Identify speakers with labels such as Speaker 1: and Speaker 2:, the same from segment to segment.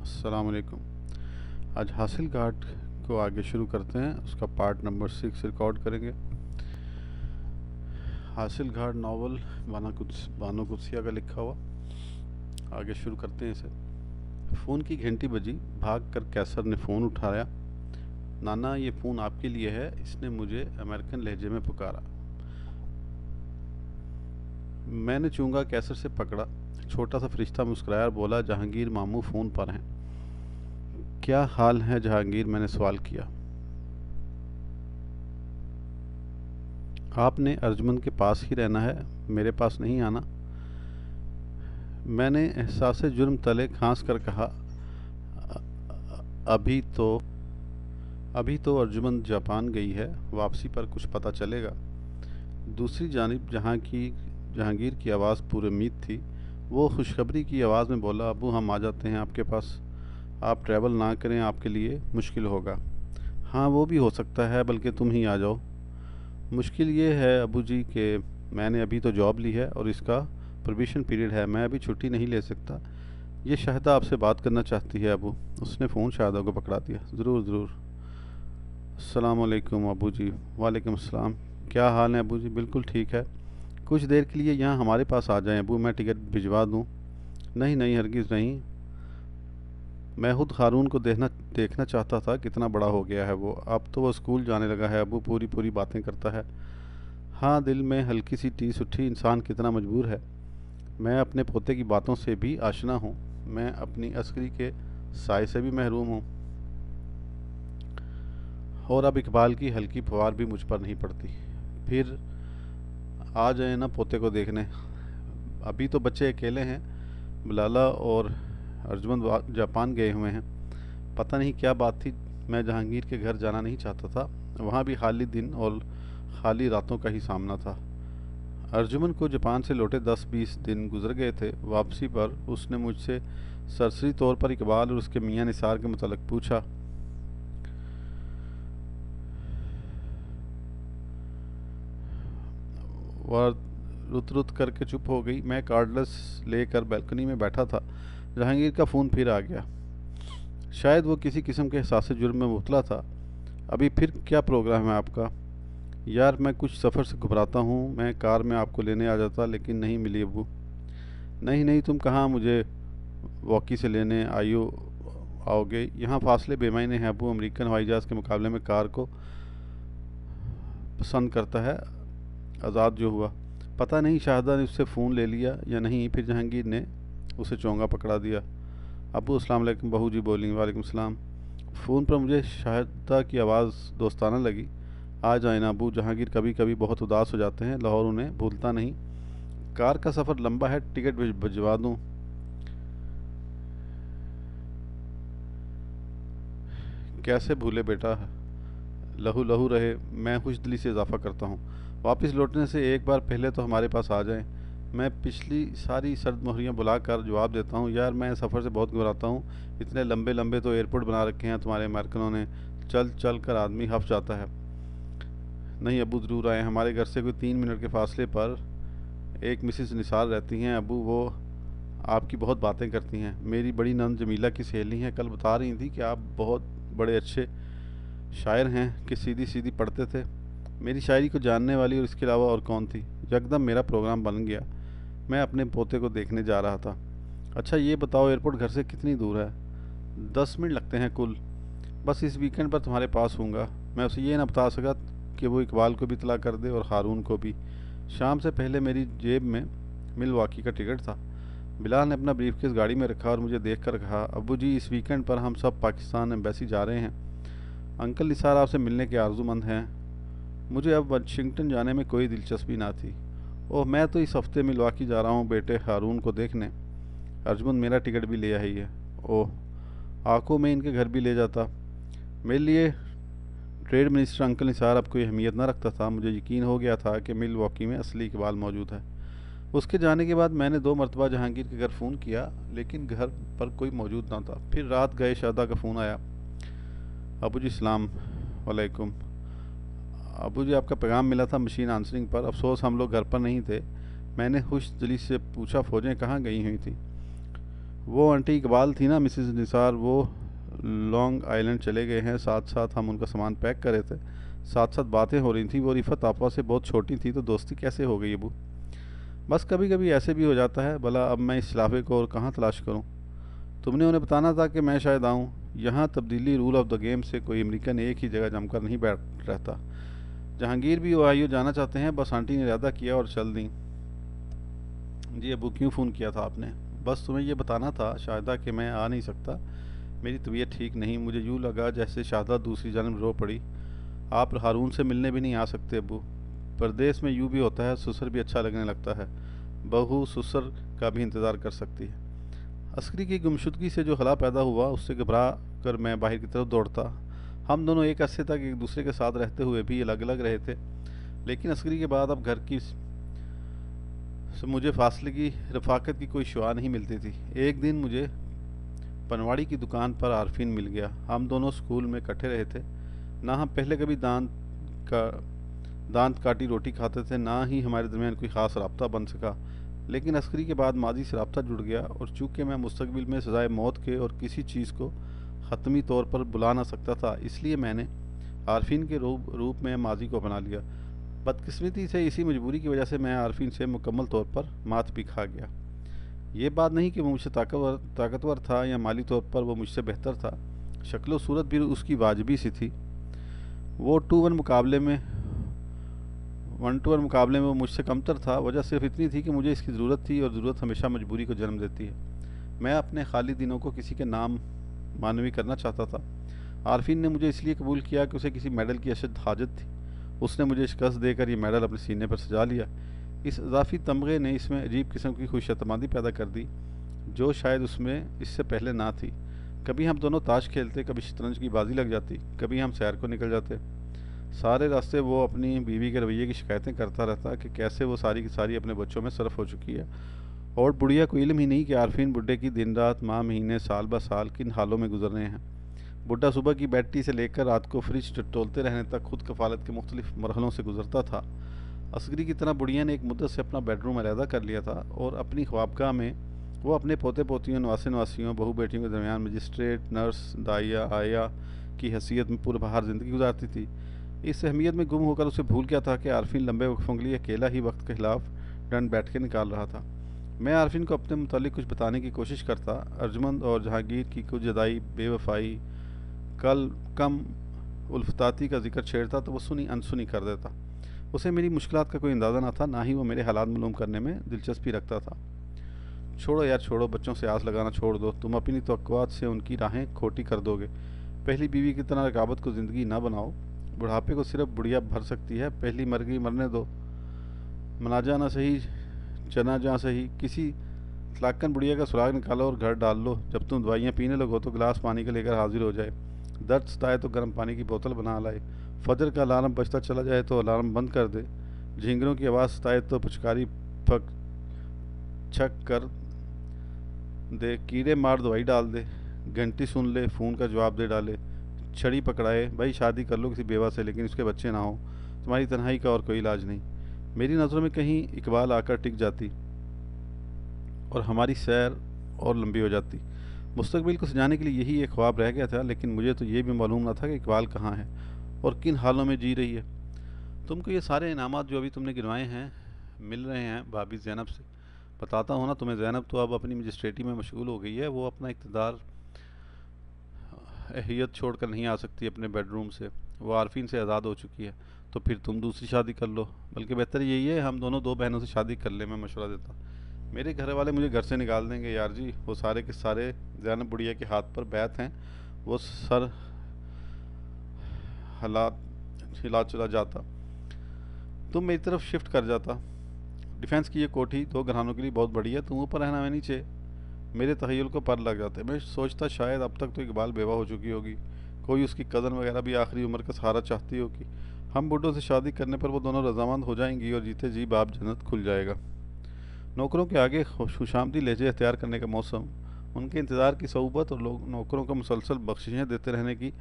Speaker 1: अस्सलाम वालेकुम। आज हासिल घाट को आगे शुरू करते हैं। उसका पार्ट नंबर 6 रिकॉर्ड करेंगे। हासिल घाट नावल बानो कुदसिया का लिखा हुआ। आगे शुरू करते हैं इसे। फ़ोन की घंटी बजी। भाग कर कैसर ने फ़ोन उठाया। नाना, ये फ़ोन आपके लिए है। इसने मुझे अमेरिकन लहजे में पुकारा। मैंने चूंगा कैसर से पकड़ा। छोटा सा फरिश्ता मुस्कुराया और बोला, जहांगीर मामू फ़ोन पर हैं। क्या हाल है जहांगीर? मैंने सवाल किया। आपने अर्जुमंद के पास ही रहना है, मेरे पास नहीं आना। मैंने एहसास जुर्म तले खांस कर कहा, अभी तो अर्जुमंद जापान गई है, वापसी पर कुछ पता चलेगा। दूसरी जानिब जहांगीर की आवाज़ पूरी उम्मीद थी। वो खुशखबरी की आवाज़ में बोला, अबू हम आ जाते हैं आपके पास। आप ट्रैवल ना करें, आपके लिए मुश्किल होगा। हाँ, वो भी हो सकता है, बल्कि तुम ही आ जाओ। मुश्किल ये है अबू जी कि मैंने अभी तो जॉब ली है और इसका प्रोबेशन पीरियड है। मैं अभी छुट्टी नहीं ले सकता। ये शाहिदा आपसे बात करना चाहती है अबू। उसने फ़ोन शाहिदा को पकड़ा दिया। ज़रूर ज़रूर। अस्सलाम वालेकुम अबू जी। वालेकुम अस्सलाम। क्या हाल है अबू जी? बिल्कुल ठीक है। कुछ देर के लिए यहाँ हमारे पास आ जाएं अबू, मैं टिकट भिजवा दूँ। नहीं नहीं, हरगिज़ नहीं। मैं खुद हारून को देखना चाहता था। कितना बड़ा हो गया है वो। अब तो वो स्कूल जाने लगा है अबू, पूरी पूरी बातें करता है। हाँ, दिल में हल्की सी टीस उठी। इंसान कितना मजबूर है। मैं अपने पोते की बातों से भी आशना हूँ। मैं अपनी अस्करी के साय से भी महरूम हूँ। और अब इकबाल की हल्की फुहार भी मुझ पर नहीं पड़ती। फिर आ जाए ना पोते को देखने। अभी तो बच्चे अकेले हैं। बिलाला और अर्जुमंद जापान गए हुए हैं। पता नहीं क्या बात थी। मैं जहांगीर के घर जाना नहीं चाहता था। वहाँ भी खाली दिन और खाली रातों का ही सामना था। अर्जुमन को जापान से लौटे 10-20 दिन गुजर गए थे। वापसी पर उसने मुझसे सरसरी तौर पर इकबाल और उसके मियाँ निसार के मुतालिक पूछा। वह रुत रुत करके चुप हो गई। मैं कार्डलेस लेकर बैल्कनी में बैठा था। जहांगीर का फ़ोन फिर आ गया। शायद वो किसी किस्म के एहसास जुर्म में मुबतला था। अभी फिर क्या प्रोग्राम है आपका? यार, मैं कुछ सफ़र से घबराता हूँ। मैं कार में आपको लेने आ जाता, लेकिन नहीं मिली अबू। नहीं नहीं, तुम कहाँ मुझे वॉकी से लेने आओगे? यहाँ फासले बेमायने हैं अबू। अमेरिकन हवाई जहाज़ के मुकाबले में कार को पसंद करता है आज़ाद जो हुआ। पता नहीं शाहिदा ने उससे फ़ोन ले लिया या नहीं। फिर जहांगीर ने उसे चोंगा पकड़ा दिया। अबू अस्सलाम वालेकुम, बहू जी बोली। वालेकुम सलाम। फ़ोन पर मुझे शाहिदा की आवाज़ दोस्ताना लगी। आ जाए ना अबू, जहांगीर कभी कभी बहुत उदास हो जाते हैं। लाहौर उन्हें भूलता नहीं। कार का सफ़र लंबा है, टिकट भिजवा दूँ? कैसे भूले बेटा, लहू लहू रहे। मैं खुशदिली से इजाफ़ा करता हूँ। वापस लौटने से एक बार पहले तो हमारे पास आ जाएं। मैं पिछली सारी सर्द मोहरियाँ बुला कर जवाब देता हूँ। यार, मैं सफ़र से बहुत घबराता हूँ। इतने लंबे लंबे तो एयरपोर्ट बना रखे हैं तुम्हारे अमेरिकनों ने। चल चल कर आदमी हफ जाता है। नहीं अबू, ज़रूर आए। हमारे घर से कोई 3 मिनट के फासले पर एक मिसिस निसार रहती हैं अबू। वो आपकी बहुत बातें करती हैं। मेरी बड़ी नंद जमीला की सहेली हैं। कल बता रही थी कि आप बहुत बड़े अच्छे शायर हैं, कि सीधी सीधी पढ़ते थे। मेरी शायरी को जानने वाली और इसके अलावा और कौन थी? यकदम मेरा प्रोग्राम बन गया। मैं अपने पोते को देखने जा रहा था। अच्छा ये बताओ, एयरपोर्ट घर से कितनी दूर है? 10 मिनट लगते हैं कुल। बस इस वीकेंड पर तुम्हारे पास हूँगा। मैं उसे ये ना बता सका कि वो इकबाल को भी इतला कर दे और हारून को भी। शाम से पहले मेरी जेब में मिलवाकी का टिकट था। बिलाल ने अपना ब्रीफकेस गाड़ी में रखा और मुझे देख कर कहा, अबू जी इस वीकेंड पर हम सब पाकिस्तान एम्बेसी जा रहे हैं। अंकल निसार आपसे मिलने के आरजूमंद हैं। मुझे अब वाशिंगटन जाने में कोई दिलचस्पी ना थी। ओह, मैं तो इस हफ्ते मिलवाकी जा रहा हूँ बेटे हारून को देखने। अर्जुमंद मेरा टिकट भी ले आई है। ओह, आंखों में इनके घर भी ले जाता। मेरे लिए ट्रेड मिनिस्टर अंकल निसार अब कोई अहमियत न रखता था। मुझे यकीन हो गया था कि मिलवॉकी में असली इकबाल मौजूद है। उसके जाने के बाद मैंने 2 मरतबा जहांगीर के घर फ़ोन किया, लेकिन घर पर कोई मौजूद ना था। फिर रात गए शादा का फ़ोन आया। अबू जी सलाम वालेकुम। अबू जी आपका पैगाम मिला था मशीन आंसरिंग पर। अफसोस हम लोग घर पर नहीं थे। मैंने खुश दिली से पूछा, फ़ौजें कहाँ गई हुई थी? वो आंटी इकबाल थी ना, मिसेस निसार, वो लॉन्ग आइलैंड चले गए हैं। साथ साथ हम उनका सामान पैक कर रहे थे, साथ साथ बातें हो रही थी। वो रिफ़त आपा से बहुत छोटी थी, तो दोस्ती कैसे हो गई अबू? बस कभी कभी ऐसे भी हो जाता है। भला अब मैं इस लाफे को और कहाँ तलाश करूँ? तुमने उन्हें बताना था कि मैं शायद आऊँ। यहाँ तब्दीली रूल ऑफ द गेम से कोई अमेरिकन एक ही जगह जमकर नहीं बैठ रहता। जहांगीर भी ओहायो जाना चाहते हैं, बस आंटी ने इरादा किया और चल दी। जी अबू, क्यों फ़ोन किया था आपने? बस तुम्हें ये बताना था शाहिदा कि मैं आ नहीं सकता। मेरी तबीयत ठीक नहीं। मुझे यूँ लगा जैसे शाहिदा दूसरी जानब रो पड़ी। आप हारून से मिलने भी नहीं आ सकते अबू? परदेश में यूँ भी होता है, ससुर भी अच्छा लगने लगता है। बहू ससुर का भी इंतज़ार कर सकती है। अस्करी की गुमशुदगी से जो खला पैदा हुआ, उससे घबरा कर मैं बाहर की तरफ दौड़ता। हम दोनों एक अरसे तक एक दूसरे के साथ रहते हुए भी अलग अलग रहे थे, लेकिन अस्करी के बाद अब घर की से मुझे फासले की रफाकत की कोई शुआ नहीं मिलती थी। एक दिन मुझे पनवाड़ी की दुकान पर आरफीन मिल गया। हम दोनों स्कूल में इकट्ठे रहे थे। ना हम पहले कभी का दांत काटी रोटी खाते थे, ना ही हमारे दरमियान कोई ख़ास रब्ता बन सका। लेकिन अस्करी के बाद माजी से रब्ता जुड़ गया, और चूँकि मैं मुस्तकबिल में सजाए मौत के और किसी चीज़ को ख़त्मी तौर पर बुला ना सकता था, इसलिए मैंने आरफीन के रूप में माजी को अपना लिया। बदकिस्मती से इसी मजबूरी की वजह से मैं आरफीन से मुकम्मल तौर पर मात भी खा गया। ये बात नहीं कि वो मुझसे ताकतवर था या माली तौर पर वो मुझसे बेहतर था। शक्ल सूरत भी उसकी वाजबी सी थी। वो 1 टू 1 मुकाबले में वो मुझसे कमतर था। वजह सिर्फ इतनी थी कि मुझे इसकी ज़रूरत थी, और ज़रूरत हमेशा मजबूरी को जन्म देती है। मैं अपने खाली दिनों को किसी के नाम मानवी करना चाहता था। आरफीन ने मुझे इसलिए कबूल किया कि उसे किसी मेडल की अशद हाजत थी। उसने मुझे शिकस्त देकर ये मेडल अपने सीने पर सजा लिया। इस इजाफी तमगे ने इसमें अजीब किस्म की खुशएतमादी पैदा कर दी, जो शायद उसमें इससे पहले ना थी। कभी हम दोनों ताश खेलते, कभी शतरंज की बाजी लग जाती, कभी हम सैर को निकल जाते। सारे रास्ते वो अपनी बीवी के रवैये की शिकायतें करता रहता कि कैसे वो सारी की सारी अपने बच्चों में सरफ हो चुकी है, और बुढ़िया को इल्म ही नहीं कि आरफीन बुढ़े की दिन रात, माह महीने, साल ब साल किन हालों में गुजर रहे हैं। बुढ़ा सुबह की बैटरी से लेकर रात को फ्रिज टटोलते रहने तक खुद कफालत के मुख्तलिफ मरहलों से गुजरता था। असगरी की तरह बुढ़िया ने एक मुद्दत से अपना बेडरूम अलहदा कर लिया था, और अपनी ख्वाबगाह में वो अपने पोते पोतियों, नवासे नवासियों, बहू बेटियों के दरमियान मजिस्ट्रेट, नर्स, दाइया, आया की हैसियत में पुरबहार ज़िंदगी गुजारती थी। इस अहमियत में गुम होकर उसे भूल गया था कि आरफीन लंबे वक्फों के लिए अकेला ही वक्त के खिलाफ डंड बैठ के निकाल रहा था। मैं आरफीन को अपने मुतालिक कुछ बताने की कोशिश करता। अर्जमंद और जहांगीर की कुछ जदाई, बेवफाई, कल कम उल्फताती का जिक्र छेड़ता तो वो सुनी अनसुनी कर देता। उसे मेरी मुश्किलात का कोई अंदाज़ा ना था, ना ही वो मेरे हालात मालूम करने में दिलचस्पी रखता था। छोड़ो यार छोड़ो, बच्चों से आस लगाना छोड़ दो। तुम अपनी तवक्कुआत से उनकी राहें खोटी कर दोगे। पहली बीवी की तरह रकाबत को ज़िंदगी ना बनाओ। बुढ़ापे को सिर्फ बुढ़िया भर सकती है। पहली मर गई, मरने दो। मनाजा ना सही, चना जा सही, किसी तलाकन बुढ़िया का सुराग निकालो और घर डाल लो। जब तुम दवाइयाँ पीने लगो तो गिलास पानी का लेकर हाजिर हो जाए। दर्द सताए तो गर्म पानी की बोतल बना लाए। फजर का अलार्म बजता चला जाए तो अलार्म बंद कर दे। झींगरों की आवाज़ सताए तो पिचकारी फक छक कर दे। कीड़े मार दवाई डाल दे। घंटी सुन ले, फ़ोन का जवाब दे डाले। छड़ी पकड़ाए, भाई शादी कर लो किसी बेवा से, लेकिन उसके बच्चे ना हो। तुम्हारी तन्हाई का और कोई इलाज नहीं। मेरी नज़रों में कहीं इकबाल आकर टिक जाती और हमारी सैर और लंबी हो जाती। मुस्तकबिल को सजाने के लिए यही एक ख्वाब रह गया था, लेकिन मुझे तो ये भी मालूम न था कि इकबाल कहाँ है और किन हालों में जी रही है। तुमको ये सारे इनामात जो अभी तुमने गिनवाए हैं मिल रहे हैं भाभी ज़ैनब से। बताता हूँ ना तुम्हें, ज़ैनब तो अब अपनी मजिस्ट्रेटी में मशगूल हो गई है। वो अपना इक़्तिदार अहलियत छोड़कर नहीं आ सकती अपने बेडरूम से। वो आरफीन से आज़ाद हो चुकी है। तो फिर तुम दूसरी शादी कर लो। बल्कि बेहतर यही है हम दोनों 2 बहनों से शादी कर ले, मैं मशवरा देता। मेरे घर वाले मुझे घर से निकाल देंगे यार जी। वो सारे के सारे ज़ैनब बुढ़िया के हाथ पर बैत हैं। वो सर हालात हिला चला जाता, तुम मेरी तरफ शिफ्ट कर जाता। डिफेंस की ये कोठी 2 घरानों के लिए बहुत बड़ी है, तुम ऊपर रहना मैं नीचे। मेरे तहय्युल को पर लग जाते। मैं सोचता शायद अब तक तो इकबाल बेवा हो चुकी होगी, कोई उसकी कज़न वगैरह भी आखिरी उम्र का सहारा चाहती होगी। हम बुढ़ों से शादी करने पर वो दोनों रजामंद हो जाएंगी और जीते जी बाप जन्नत खुल जाएगा। नौकरों के आगे खुशामदी लहजे अख्तियार करने का मौसम, उनके इंतज़ार की सऊबत और लोग नौकरों को मुसलसल बख्शिशें देते रहने की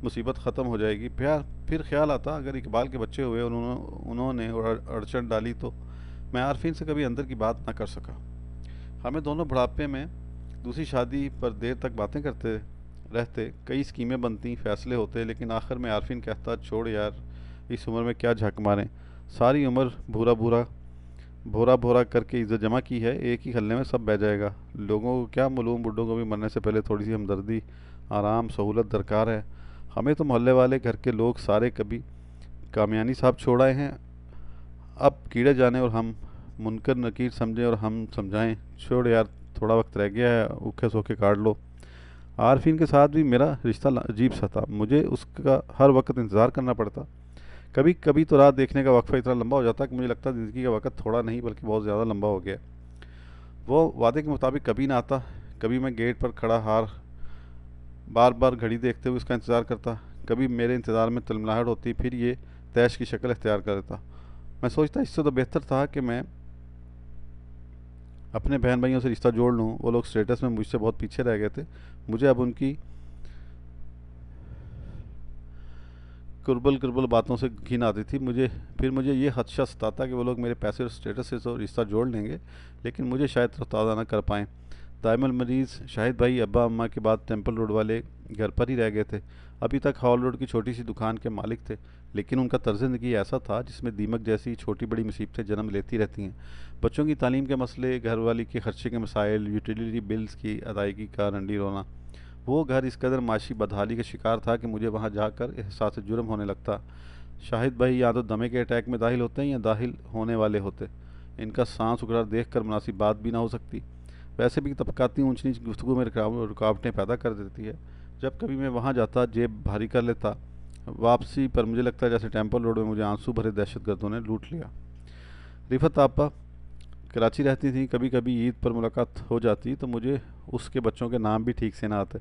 Speaker 1: मुसीबत ख़त्म हो जाएगी। फिर ख्याल आता अगर इकबाल के बच्चे हुए और उन्होंने अड़चन डाली तो मैं आरफीन से कभी अंदर की बात ना कर सका। हमें दोनों बुढ़ापे में दूसरी शादी पर देर तक बातें करते रहते, कई स्कीमें बनती, फैसले होते, लेकिन आखिर में आरफिन कहता, छोड़ यार, इस उम्र में क्या झक मारें, सारी उम्र भूरा भूरा भोरा भोरा करके इज्जत जमा की है, एक ही हल्ले में सब बह जाएगा। लोगों को क्या मालूम, बुड्ढों को भी मरने से पहले थोड़ी सी हमदर्दी, आराम, सहूलत दरकार है। हमें तो मोहल्ले वाले, घर के लोग सारे कभी कामयानी साहब छोड़ आए हैं, अब कीड़े जाने और हम मुनकर नकीर समझें और हम समझाएं, छोड़ यार, थोड़ा वक्त रह गया है, औखे सौखे काट लो। आरफीन के साथ भी मेरा रिश्ता अजीब सा था, मुझे उसका हर वक्त इंतज़ार करना पड़ता। कभी कभी तो रात देखने का वक्फा इतना लंबा हो जाता कि मुझे लगता ज़िंदगी का वक्त थोड़ा नहीं बल्कि बहुत ज़्यादा लंबा हो गया। वो वादे के मुताबिक कभी ना आता। कभी मैं गेट पर खड़ा हार बार बार घड़ी देखते हुए उसका इंतज़ार करता, कभी मेरे इंतज़ार में तिलमिलाहट होती, फिर ये तैश की शक्ल इख्तियार कर लेता। मैं सोचता इससे तो बेहतर था कि मैं अपने बहन भाइयों से रिश्ता जोड़ लूँ, वो लोग स्टेटस में मुझसे बहुत पीछे रह गए थे। मुझे अब उनकी कुर्बल कुर्बल बातों से घिन आती थी। मुझे ये खदशा सताता कि वो लोग मेरे पैसे और स्टेटस से तो रिश्ता जोड़ लेंगे, लेकिन मुझे शायद तरोताज़ा ना कर पाएँ। दाइमल मरीज़ शाहिद भाई अब्बा अम्मा के बाद टेम्पल रोड वाले घर पर ही रह गए थे। अभी तक हॉल रोड की छोटी सी दुकान के मालिक थे, लेकिन उनका तर्ज ज़िंदगी ऐसा था जिसमें दीमक जैसी छोटी बड़ी मुसीबतें जन्म लेती रहती हैं। बच्चों की तालीम के मसले, घरवाली के खर्चे के मसाइल, यूटिलिटी बिल्स की अदायगी का रंडी रोना। वो घर इस कदर माशी बदहाली का शिकार था कि मुझे वहाँ जाकर एहसास जुर्म होने लगता। शाहिद भाई या तो दमे के अटैक में दाखिल होते हैं या दाखिल होने वाले होते। इनका सांस उखड़ा देख कर मुनासिब बात भी ना हो सकती। वैसे भी तबकाती ऊंच नीच गुफ्तगू में रुकावटें पैदा कर देती है। जब कभी मैं वहाँ जाता, जेब भारी कर लेता। वापसी पर मुझे लगता जैसे टेम्पल रोड में मुझे आंसू भरे दहशतगर्दों ने लूट लिया। रिफत आपा कराची रहती थी, कभी कभी ईद पर मुलाकात हो जाती तो मुझे उसके बच्चों के नाम भी ठीक से ना आते।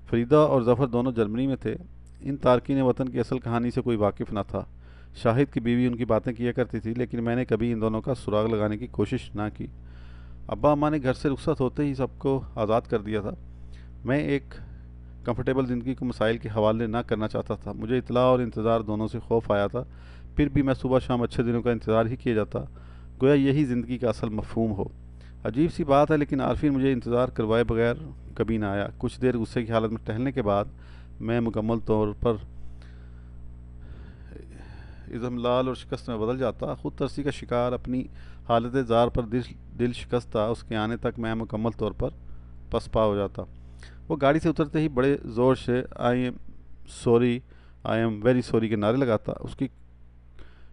Speaker 1: फरीदा और जफ़र दोनों जर्मनी में थे। इन तारकीन वतन की असल कहानी से कोई वाकिफ़ न था। शाहिद की बीवी उनकी बातें किया करती थी, लेकिन मैंने कभी इन दोनों का सुराग लगाने की कोशिश ना की। अब्बा अम्मा ने घर से रुखसत होते ही सबको आज़ाद कर दिया था। मैं एक कंफर्टेबल ज़िंदगी को मसाइल के हवाले ना करना चाहता था। मुझे इतला और इंतज़ार दोनों से खौफ आया था, फिर भी मैं सुबह शाम अच्छे दिनों का इंतज़ार ही किया जाता, गोया यही ज़िंदगी का असल मफहूम हो। अजीब सी बात है, लेकिन आरफीन मुझे इंतज़ार करवाए बगैर कभी ना आया। कुछ देर गुस्से की हालत में टहलने के बाद मैं मुकम्मल तौर पर इज़मलाल और शिकस्त में बदल जाता। ख़ुद तरसी का शिकार, अपनी हालत ज़ार पर दिल शिकस्त था। उसके आने तक मैं मुकम्मल तौर पर पसपा हो जाता। वो गाड़ी से उतरते ही बड़े ज़ोर से I am sorry, I am very sorry के नारे लगाता। उसकी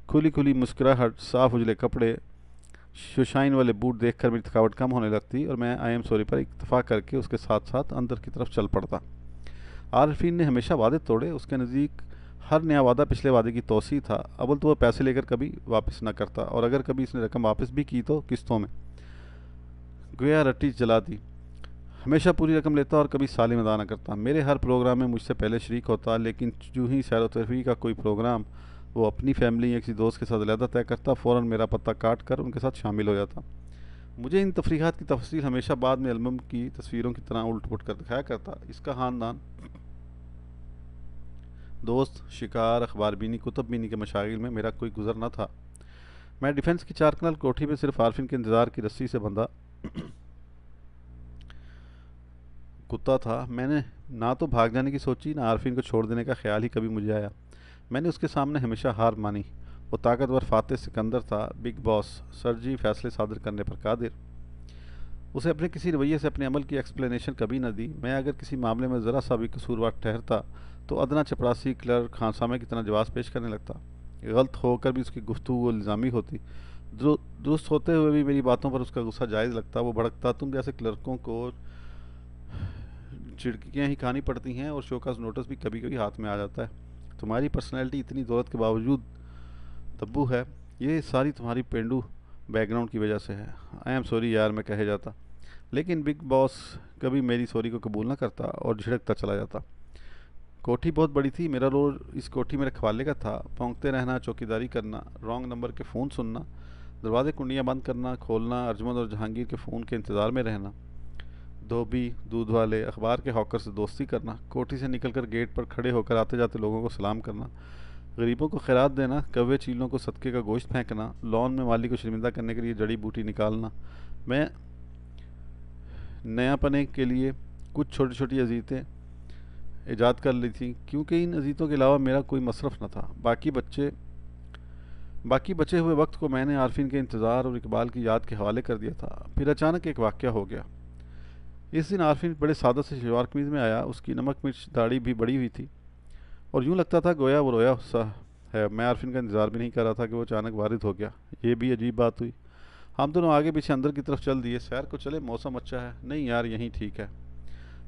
Speaker 1: खुली खुली मुस्कुराहट, साफ उजले कपड़े, शुशाइन वाले बूट देखकर मेरी थकावट कम होने लगती और मैं आई एम सॉरी पर इत्तफाक करके उसके साथ साथ अंदर की तरफ चल पड़ता। आरफीन ने हमेशा वादे तोड़े। उसके नज़दीक हर नया वादा पिछले वादे की तोसी था। अव्वल तो वह पैसे लेकर कभी वापस न करता, और अगर कभी इसने रकम वापस भी की तो किस्तों में, गोया रट्टी चला दी। हमेशा पूरी रकम लेता और कभी साली अदा न करता। मेरे हर प्रोग्राम में मुझसे पहले शरीक होता, लेकिन जो ही सैर व तफरीह का कोई प्रोग्राम वो अपनी फैमिली या किसी दोस्त के साथ अलहदा तय करता, फ़ौरन मेरा पत्ता काट कर उनके साथ शामिल हो जाता। मुझे इन तफरीहात की तफसील हमेशा बाद में एल्बम की तस्वीरों की तरह उल्ट पुट कर दिखाया करता। इसका ख़ानदान, दोस्त, शिकार, अखबार बीनी, कुतुब बीनी के मशागिल में मेरा कोई गुजर न था। मैं डिफेंस की 4 कनाल कोठी में सिर्फ आरफिन के इंतज़ार की रस्सी से बंधा कुत्ता था। मैंने ना तो भाग जाने की सोची, ना आरफिन को छोड़ देने का ख्याल ही कभी मुझे आया। मैंने उसके सामने हमेशा हार मानी। वो ताकतवर फातेह सिकंदर था, बिग बॉस, सरजी, फैसले सादर करने पर कादिर। उसे अपने किसी रवैये से अपने अमल की एक्सप्लेनेशन कभी न दी। मैं अगर किसी मामले में ज़रा सा भी कसूरवार ठहरता तो अदना चपरासी, क्लर्क, खानसामे की तरह जवाब पेश करने लगता। गलत होकर भी उसकी गुफ्तगू इल्ज़ामी होती। दुरुस्त होते हुए भी मेरी बातों पर उसका गुस्सा जायज़ लगता। वो भड़कता, तुम जैसे क्लर्कों को चिड़कियाँ ही खानी पड़ती हैं और शोकास नोटिस भी कभी कभी हाथ में आ जाता है। तुम्हारी पर्सनैलिटी इतनी दौलत के बावजूद तब्बू है, ये सारी तुम्हारी पेंडू बैकग्राउंड की वजह से है। आई एम सॉरी यार, मैं कहे जाता, लेकिन बिग बॉस कभी मेरी सॉरी को कबूल न करता और झिड़कता चला जाता। कोठी बहुत बड़ी थी। मेरा रोल इस कोठी में रखवाले का था। भौंकते रहना, चौकीदारी करना, रॉन्ग नंबर के फ़ोन सुनना, दरवाजे कुंडियाँ बंद करना खोलना, अर्जमंद और जहांगीर के फ़ोन के इंतज़ार में रहना, धोबी, दूध वाले, अखबार के हॉकर से दोस्ती करना, कोठी से निकलकर गेट पर खड़े होकर आते जाते लोगों को सलाम करना, गरीबों को खैरात देना, कौवे चीलों को सदके का गोश्त फेंकना, लॉन में माली को शर्मिंदा करने के लिए जड़ी बूटी निकालना। मैं नयापने के लिए कुछ छोटी छोटी अजीतें ईजाद कर ली थी, क्योंकि इन अजीतों के अलावा मेरा कोई मसरफ़ न था। बाकी बचे हुए वक्त को मैंने आरफीन के इंतज़ार और इकबाल की याद के हवाले कर दिया था। फिर अचानक एक वाक़या हो गया। इस दिन आरफीन बड़े सादा से शलवार कमीज़ में आया। उसकी नमक मिर्च दाढ़ी भी बड़ी हुई थी और यूँ लगता था गोया वो रोया सा है। मैं आरफीन का इंतज़ार भी नहीं कर रहा था कि वो अचानक वारिद हो गया। ये भी अजीब बात हुई। हम दोनों आगे पीछे अंदर की तरफ चल दिए। सैर को चले, मौसम अच्छा है। नहीं यार, यहीं ठीक है।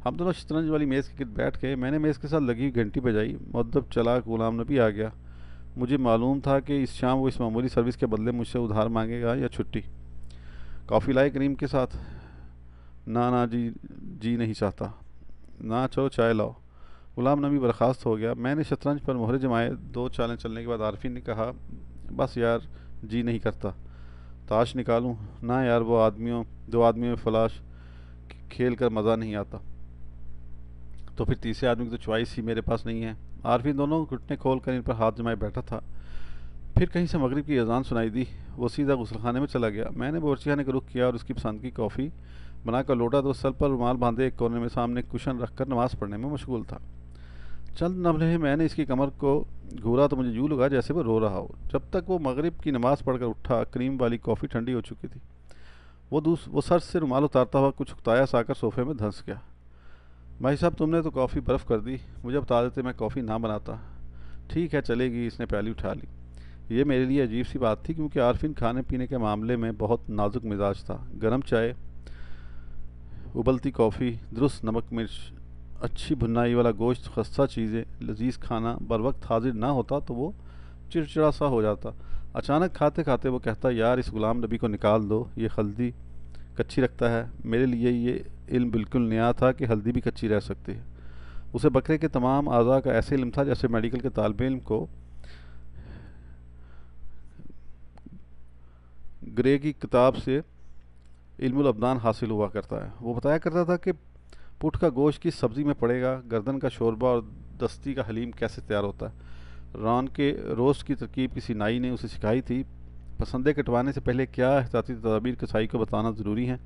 Speaker 1: हम दोनों शतरंज वाली मेज़ के गिर्द बैठ गए। मैंने मेज़ के साथ लगी हुई घंटी बजाई। मुअद्दब चालाक गुलाम नबी आ गया। मुझे मालूम था कि इस शाम वो इस मामूली सर्विस के बदले मुझसे उधार मांगेगा या छुट्टी। कॉफ़ी लाए करीम के साथ? ना ना जी, जी नहीं चाहता। ना, चलो चाय लाओ। गुलाम नबी बर्खास्त हो गया। मैंने शतरंज पर मोहरे जमाए। 2 चालें चलने के बाद आरफीन ने कहा, बस यार, जी नहीं करता। ताश निकालूं? ना यार, वो दो आदमियों में फलाश खेल कर मज़ा नहीं आता। तो फिर तीसरे आदमी की तो चॉइस ही मेरे पास नहीं है। आरफीन दोनों घुटने खोल कर इन पर हाथ जमाए बैठा था। फिर कहीं से मगरिब की अजान सुनाई दी। वो सीधा गुस्लखाने में चला गया। मैंने बावर्ची खाने का रुख किया और उसकी पसंद की कॉफ़ी बनाकर लौटा तो सर पर रुमाल बांधे एक कोने में सामने कुशन रखकर नमाज पढ़ने में मशगूल था। चंद लम्हे मैंने इसकी कमर को घूरा तो मुझे यूँ लगा जैसे वो रो रहा हो। जब तक वो मगरिब की नमाज़ पढ़कर उठा, क्रीम वाली कॉफ़ी ठंडी हो चुकी थी। वो सर से रुमाल उतारता हुआ कुछ उकताया सा आकर सोफे में धंस गया। भाई साहब, तुमने तो कॉफ़ी बर्फ़ कर दी। मुझे बता देते, मैं कॉफ़ी ना बनाता। ठीक है, चलेगी। इसने प्याली उठा ली। ये मेरे लिए अजीब सी बात थी, क्योंकि आरफीन खाने पीने के मामले में बहुत नाजुक मिजाज था। गर्म चाय, उबलती कॉफ़ी, दुरुस्त नमक मिर्च, अच्छी भुनाई वाला गोश्त, खस्ता चीज़ें, लजीज खाना बर वक्त हाजिर ना होता तो वो चिड़चिड़ा सा हो जाता। अचानक खाते खाते वो कहता, यार इस गुलाम नबी को निकाल दो, ये हल्दी कच्ची रखता है। मेरे लिए ये इल्म बिल्कुल नया था कि हल्दी भी कच्ची रह सकती है। उसे बकरे के तमाम अज़ा का ऐसे इल्म था जैसे मेडिकल के तालिब इल्म को ग्रे की किताब से इल्मुल अबदान हासिल हुआ करता है। वो बताया करता था कि पुट का गोश्त किस सब्ज़ी में पड़ेगा, गर्दन का शोरबा और दस्ती का हलीम कैसे तैयार होता है। रान के रोस्ट की तरकीब किसी नाई ने उसे सिखाई थी। पसंदे कटवाने से पहले क्या एहतियाती तदाबीर कसाई को बताना ज़रूरी है।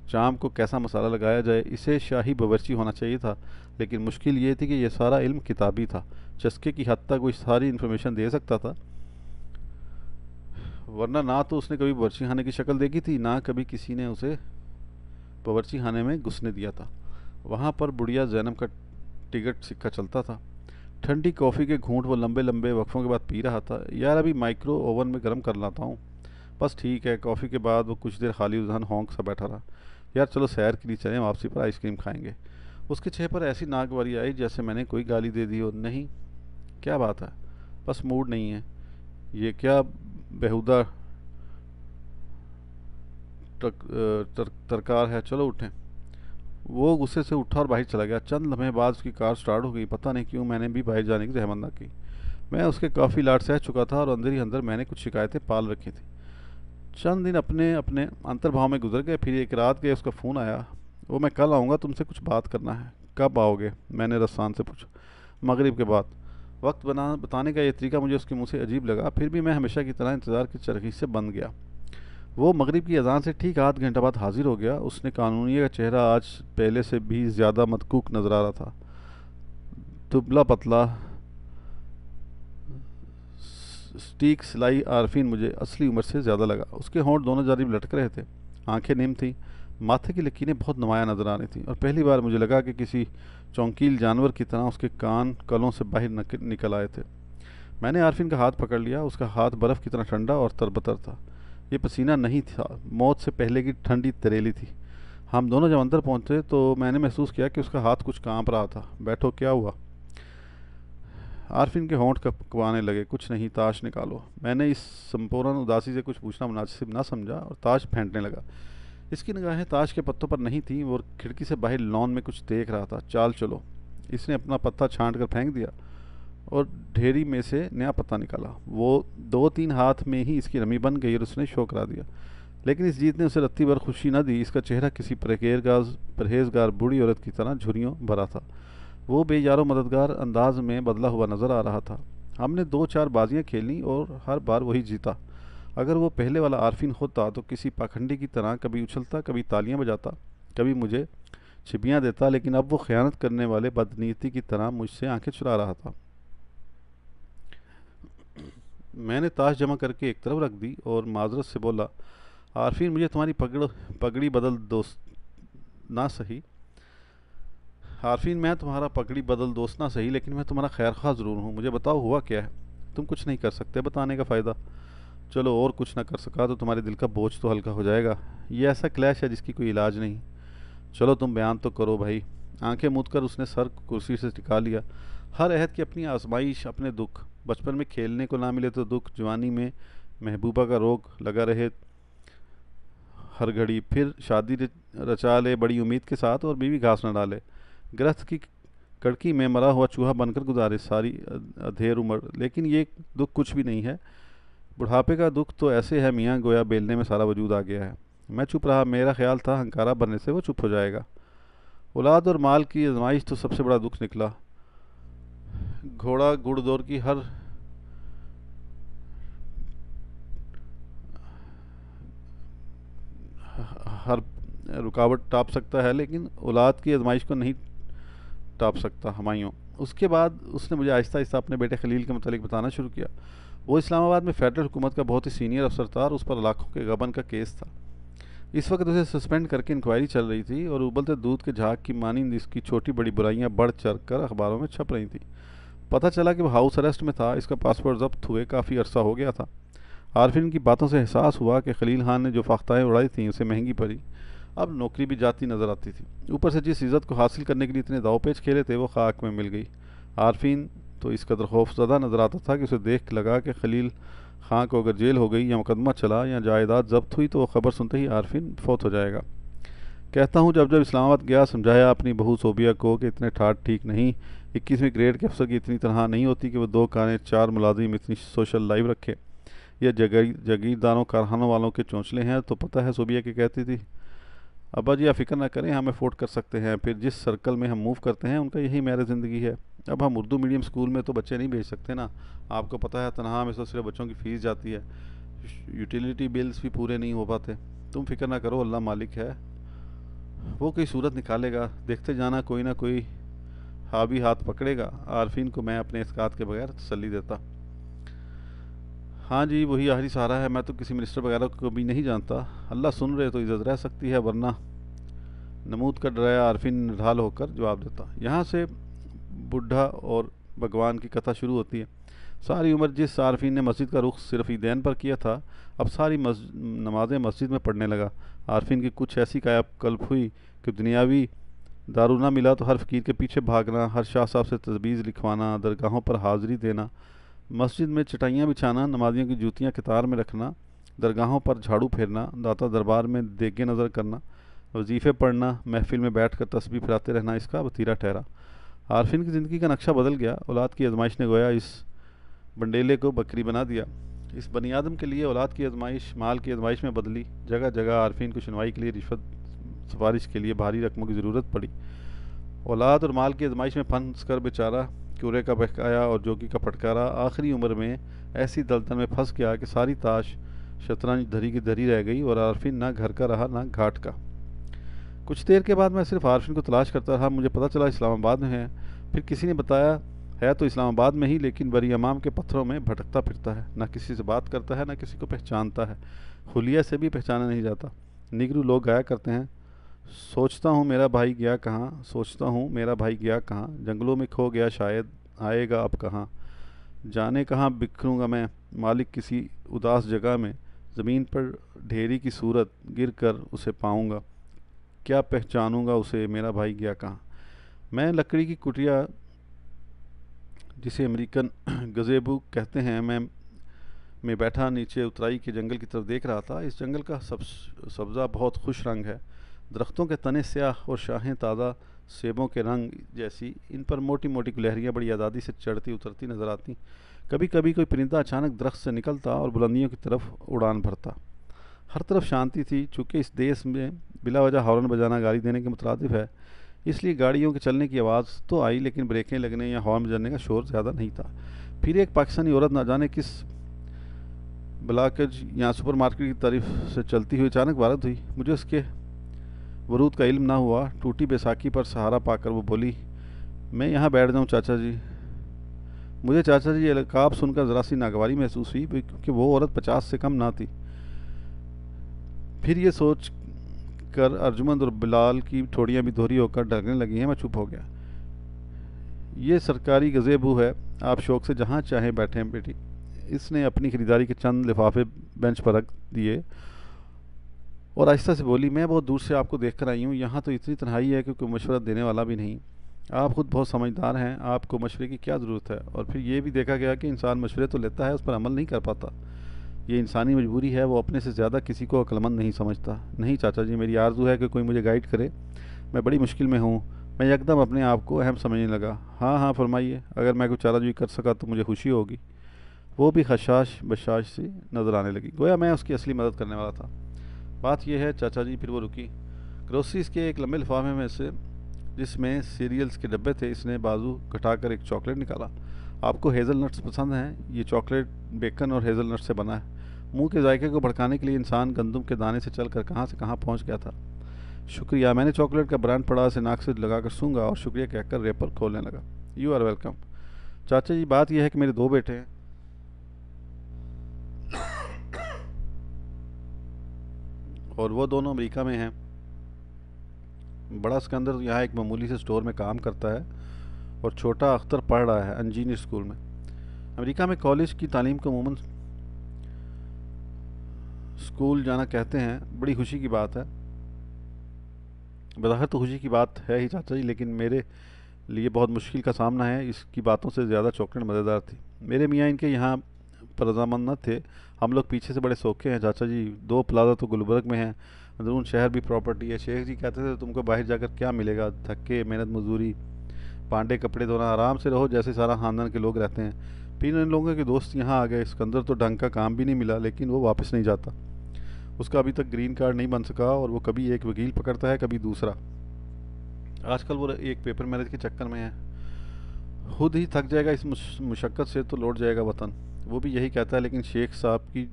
Speaker 1: चाम को कैसा मसाला लगाया जाए, इसे शाही बावर्ची होना चाहिए था। लेकिन मुश्किल ये थी कि यह सारा इल्म किताबी था। चस्के की हद तक वो सारी इन्फॉर्मेशन दे सकता था, वरना ना तो उसने कभी बावर्ची खाने की शक्ल देखी थी, ना कभी किसी ने उसे बावर्ची खाने में घुसने दिया था। वहाँ पर बुढ़िया जैनब का टिकट सिक्का चलता था। ठंडी कॉफ़ी के घूंट वो लंबे लंबे वक्फों के बाद पी रहा था। यार, अभी माइक्रो ओवन में गर्म कर लाता हूँ। बस ठीक है। कॉफ़ी के बाद वो कुछ देर खाली उजहन होंक सा बैठा रहा। यार चलो सैर के लिए चलें, वापसी पर आइसक्रीम खाएंगे। उसके चेहरे पर ऐसी नागवारी आई जैसे मैंने कोई गाली दे दी हो। नहीं, क्या बात है, बस मूड नहीं है। ये क्या बेहुदा तरकार है, चलो उठें। वो गुस्से से उठा और बाहर चला गया। चंद लम्हे बाद उसकी कार स्टार्ट हो गई। पता नहीं क्यों मैंने भी बाहर जाने की जहमत न की। मैं उसके काफ़ी लाड सह चुका था और अंदर ही अंदर मैंने कुछ शिकायतें पाल रखी थी। चंद दिन अपने अपने अंतर्भाव में गुजर गए। फिर एक रात के उसका फ़ोन आया। वो, मैं कल आऊँगा, तुमसे कुछ बात करना है। कब आओगे? मैंने रस्सान से पूछा। मगरिब के बाद। वक्त बताने का ये तरीका मुझे उसके मुँह से अजीब लगा। फिर भी मैं हमेशा की तरह इंतज़ार की चरखी से बंध गया। वो मगरिब की अजान से ठीक आध घंटा बाद हाजिर हो गया। उसने कानूनी का चेहरा आज पहले से भी ज़्यादा मदकूक नजर आ रहा था। दुबला पतला स्टीक सिलाई आरफीन मुझे असली उम्र से ज़्यादा लगा। उसके होंठ दोनों जानिब लटक रहे थे, आंखें निम थीं, माथे की लकीरें बहुत नुमाया नजर आ रही थीं और पहली बार मुझे लगा कि किसी चौंकील जानवर की तरह उसके कान कलों से बाहर निकल आए थे। मैंने आरफीन का हाथ पकड़ लिया। उसका हाथ बर्फ़ की तरह ठंडा और तरबतर था। ये पसीना नहीं था, मौत से पहले की ठंडी तरेली थी। हम दोनों जब अंदर पहुंचे तो मैंने महसूस किया कि उसका हाथ कुछ कांप रहा था। बैठो, क्या हुआ? आरफीन के होंठ कपकपाने लगे। कुछ नहीं, ताश निकालो। मैंने इस संपूर्ण उदासी से कुछ पूछना मुनासिब ना समझा और ताश फेंटने लगा। इसकी निगाहें ताश के पत्तों पर नहीं थीं। वो खिड़की से बाहर लॉन में कुछ देख रहा था। चाल चलो। इसने अपना पत्ता छांट कर फेंक दिया और ढेरी में से नया पत्ता निकाला। वो 2-3 हाथ में ही इसकी रमी बन गई और उसने शो करा दिया। लेकिन इस जीत ने उसे रत्ती भर खुशी न दी। इसका चेहरा किसी परहेजगार बूढ़ी औरत की तरह झुर्रियों भरा था। वो बेयारो मददगार अंदाज में बदला हुआ नजर आ रहा था। हमने 2-4 बाजियां खेली और हर बार वही जीता। अगर वो पहले वाला आरफीन होता तो किसी पाखंडी की तरह कभी उछलता, कभी तालियां बजाता, कभी मुझे छिपियाँ देता, लेकिन अब वो ख़यानत करने वाले बदनीयती की तरह मुझसे आंखें चुरा रहा था। मैंने ताश जमा करके एक तरफ रख दी और माजरत से बोला, आरफीन, मुझे तुम्हारी पगड़ी बदल दोस्त ना सही आरफीन, मैं तुम्हारा पगड़ी बदल दोस्त ना सही, लेकिन मैं तुम्हारा खैर खा ज़रूर हूँ। मुझे बताओ हुआ क्या है। तुम कुछ नहीं कर सकते, बताने का फ़ायदा। चलो, और कुछ ना कर सका तो तुम्हारे दिल का बोझ तो हल्का हो जाएगा। ये ऐसा क्लैश है जिसकी कोई इलाज नहीं। चलो तुम बयान तो करो भाई। आंखें मूंद कर उसने सर कुर्सी से टिका लिया। हर अहद की अपनी आजमाइश, अपने दुख। बचपन में खेलने को ना मिले तो दुख, जवानी में महबूबा का रोग लगा रहे हर घड़ी, फिर शादी रचा ले बड़ी उम्मीद के साथ और बीवी घास न डाले, ग्रस्त की कड़की में मरा हुआ चूहा बनकर गुजारे सारी अधेर उम्र। लेकिन ये दुख कुछ भी नहीं है। बुढ़ापे का दुख तो ऐसे है मियाँ, गोया बेलने में सारा वजूद आ गया है। मैं चुप रहा। मेरा ख्याल था हंकारा भरने से वो चुप हो जाएगा। औलाद और माल की आजमाइश तो सबसे बड़ा दुख निकला। घोड़ा घुड़दौड़ की हर रुकावट टाप सकता है, लेकिन औलाद की आजमाइश को नहीं टाप सकता हमायूं। उसके बाद उसने मुझे आहिस्ता आहिस्ता अपने बेटे खलील के मुतालिक बताना शुरू किया। वो इस्लामाबाद में फेडरल हुकूमत का बहुत ही सीनियर अफसर था और उस पर लाखों के गबन का केस था। इस वक्त उसे सस्पेंड करके इंक्वायरी चल रही थी और उबलते दूध के झाग की मानिंद इसकी छोटी बड़ी बुराइयां बढ़ चढ़ कर अखबारों में छप रही थी। पता चला कि वो हाउस अरेस्ट में था। इसका पासपोर्ट जब्त हुए काफ़ी अरसा हो गया था। आरफिन की बातों से एहसास हुआ कि खलील खान ने जो फाख्ताएँ उड़ाई थीं उसे महंगी पड़ी। अब नौकरी भी जाती नजर आती थी। ऊपर से जिस इज़्ज़त को हासिल करने के लिए इतने दावपेच खेले थे वो खाक में मिल गई। आरफिन तो इस कदर खौफजदा नजर आता था कि उसे देख लगा कि खलील खां को अगर जेल हो गई या मुकदमा चला या जायदाद जब्त हुई तो वो खबर सुनते ही आरफिन फौत हो जाएगा। कहता हूँ, जब जब इस्लामाबाद गया समझाया अपनी बहू सोबिया को कि इतने ठाट ठीक नहीं। 21वीं ग्रेड के अफसर की इतनी तनहा नहीं होती कि वो 2 कारें 4 मुलाजिम इतनी सोशल लाइफ रखे। यह जगीरदारों कारखानों वालों के चौंचले हैं। तो पता है, सोबिया की कहती थी, अब्बा जी आप फिक्र ना करें, हम अफोर्ड कर सकते हैं। फिर जिस सर्कल में हम मूव करते हैं उनका यही मेरी ज़िंदगी है। अब हम उर्दू मीडियम स्कूल में तो बच्चे नहीं भेज सकते ना। आपको पता है, तनहा में तो सिर्फ बच्चों की फ़ीस जाती है, यूटिलिटी बिल्स भी पूरे नहीं हो पाते। तुम फिक्र ना करो, अल्लाह मालिक है, वो कोई सूरत निकालेगा। देखते जाना, कोई ना कोई हावी हाथ पकड़ेगा। आरफीन को मैं अपने इसकात के बगैर तसल्ली देता। हाँ जी, वही आखिरी सहारा है। मैं तो किसी मिनिस्टर वगैरह को भी नहीं जानता। अल्लाह सुन रहे तो इज़्ज़त रह सकती है, वरना। नमूद कर डराया आरफीन निढाल होकर जवाब देता। यहाँ से बुढ़ा और भगवान की कथा शुरू होती है। सारी उम्र जिस आरफीन ने मस्जिद का रुख सिर्फ ईदैन पर किया था, अब सारी नमाजें मस्जिद में पढ़ने लगा। आरफीन की कुछ ऐसी कायाकल्प हुई कि दुनियावी दारू ना मिला तो हर फ़कीर के पीछे भागना, हर शाह साहब से तजवीज़ लिखवाना, दरगाहों पर हाज़िरी देना, मस्जिद में चटाइयाँ बिछाना, नमाजियों की जूतियाँ कतार में रखना, दरगाहों पर झाड़ू फेरना, दाता दरबार में देगे नज़र करना, वजीफ़े पढ़ना, महफिल में बैठ कर तस्बीह फिराते रहना इसका वतीरा ठहरा। आरफिन की ज़िंदगी का नक्शा बदल गया। औलाद की आजमाइश ने गोया इस बंडेले को बकरी बना दिया। इस बनी आदम के लिए औलाद की आजमाइश माल की आजमाइश में बदली। जगह जगह आरफिन को सुनवाई के लिए रिश्वत सिफारिश के लिए भारी रकमों की ज़रूरत पड़ी। औलाद और माल की आजमाइश में फंस कर बेचारा क्यूरे का बहकाया और जोगी का फटकारा आखिरी उम्र में ऐसी दलदल में फंस गया कि सारी ताश शतरंज धरी की धरी रह गई और आरफिन ना घर का रहा ना घाट का। कुछ देर के बाद मैं सिर्फ आरफिन को तलाश करता रहा। मुझे पता चला इस्लामाबाद में है। फिर किसी ने बताया है तो इस्लामाबाद में ही, लेकिन बरी अमाम के पत्थरों में भटकता फिरता है। ना किसी से बात करता है, ना किसी को पहचानता है। हुलिया से भी पहचाना नहीं जाता। निगरू लोग गाया करते हैं, सोचता हूँ मेरा भाई गया कहाँ, सोचता हूँ मेरा भाई गया कहाँ, जंगलों में खो गया शायद, आएगा अब कहाँ, जाने कहाँ बिखरूँगा मैं मालिक किसी उदास जगह में, ज़मीन पर ढेरी की सूरत गिर कर उसे पाऊँगा, क्या पहचानूँगा उसे, मेरा भाई गया कहाँ। मैं लकड़ी की कुटिया, जिसे अमेरिकन गज़ेबू कहते हैं, मैं बैठा नीचे उतराई के जंगल की तरफ देख रहा था। इस जंगल का सब्ज़ा बहुत खुश रंग है। दरख्तों के तने स्याह और शाखें ताज़ा सेबों के रंग जैसी। इन पर मोटी मोटी गुलहरियाँ बड़ी आज़ादी से चढ़ती उतरती नज़र आती। कभी कभी कोई परिंदा अचानक दरख्त से निकलता और बुलंदियों की तरफ उड़ान भरता। हर तरफ शांति थी। चूँकि इस देश में बिला वजह हॉर्न बजाना गाली देने के मुतरादिफ है, इसलिए गाड़ियों के चलने की आवाज़ तो आई, लेकिन ब्रेकें लगने या हॉर्न बजाने का शोर ज़्यादा नहीं था। फिर एक पाकिस्तानी औरत ना जाने किस ब्लाकेज या सुपरमार्केट की तरफ से चलती हुई अचानक वारद हुई। मुझे उसके वरूद का इल्म ना हुआ। टूटी बैसाखी पर सहारा पाकर वो बोली, मैं यहाँ बैठ जाऊँ चाचा जी? मुझे चाचा जी ये लकाब सुनकर ज़रा सी नागवारी महसूस हुई, क्योंकि वो औरत 50 से कम ना थी। फिर ये सोच कर अर्जुमंद और बिलाल की ठोड़ियाँ भी दोहरी होकर ढलने लगी हैं। मैं चुप हो गया। ये सरकारी गज़ेबू है, आप शौक से जहाँ चाहें बैठें बेटी। इसने अपनी खरीदारी के चंद लिफाफे बेंच पर रख दिए और आहिस्ता से बोली, मैं बहुत दूर से आपको देख कर आई हूँ। यहाँ तो इतनी तन्हाई है कि कोई मशवरा देने वाला भी नहीं। आप खुद बहुत समझदार हैं, आपको मशवरे की क्या ज़रूरत है? और फिर ये भी देखा गया कि इंसान मशवरे तो लेता है, उस पर अमल नहीं कर पाता। ये इंसानी मजबूरी है, वो अपने से ज़्यादा किसी को अक्लमंद नहीं समझता। नहीं चाचा जी, मेरी आरज़ू है कि कोई मुझे गाइड करे। मैं बड़ी मुश्किल में हूँ। मैं एकदम अपने आप को अहम समझने लगा। हाँ हाँ फरमाइए, अगर मैं कुछ चाराजोई कर सका तो मुझे खुशी होगी। वो भी खशाश बशाश सी नज़र आने लगी, गोया मैं उसकी असली मदद करने वाला था। बात यह है चाचा जी, फिर वो रुकी। ग्रोसरीज के एक लंबे लिफाफे में से, जिसमें सीरियल्स के डब्बे थे, इसने बाजू घटाकर एक चॉकलेट निकाला। आपको हेज़लनट्स पसंद हैं? ये चॉकलेट बेकन और हेज़लनट से बना है। मुंह के जायके को भड़काने के लिए इंसान गंदम के दाने से चलकर कहाँ से कहाँ पहुँच गया था। शुक्रिया। मैंने चॉकलेट का ब्रांड पड़ा से नाक से लगाकर सूंघा और शुक्रिया कहकर रेपर खोलने लगा। You are welcome. चाचा जी, बात यह है कि मेरे 2 बेटे हैं और वो दोनों अमेरिका में हैं। बड़ा सिकंदर यहाँ एक मामूली से स्टोर में काम करता है और छोटा अख्तर पढ़ रहा है इंजीनियर स्कूल में। अमेरिका में कॉलेज की तालीम को अमूमन स्कूल जाना कहते हैं। बड़ी खुशी की बात है। बज़ाहिर तो खुशी की बात है ही चाचा जी, लेकिन मेरे लिए बहुत मुश्किल का सामना है। इसकी बातों से ज़्यादा चॉकलेट मज़ेदार थी। मेरे मियाँ इनके यहाँ पर रजामंद न थे। हम लोग पीछे से बड़े सौखे हैं चाचा जी। 2 प्लाजा तो गुलबर्ग में हैं, अंदरून शहर भी प्रॉपर्टी है। शेख जी कहते थे, तुमको बाहर जाकर क्या मिलेगा? धक्के, मेहनत मजदूरी, पांडे कपड़े धोना, आराम से रहो जैसे सारा खानदान के लोग रहते हैं। फिर इन लोगों के दोस्त यहाँ आ गए। सिकंदर तो ढंग का काम भी नहीं मिला, लेकिन वो वापस नहीं जाता। उसका अभी तक ग्रीन कार्ड नहीं बन सका और वो कभी एक वकील पकड़ता है, कभी दूसरा। आजकल वो एक पेपर मैरिज के चक्कर में है। खुद ही थक जाएगा इस मुशक्क़त से तो लौट जाएगा वतन। वो भी यही कहता है, लेकिन शेख साहब की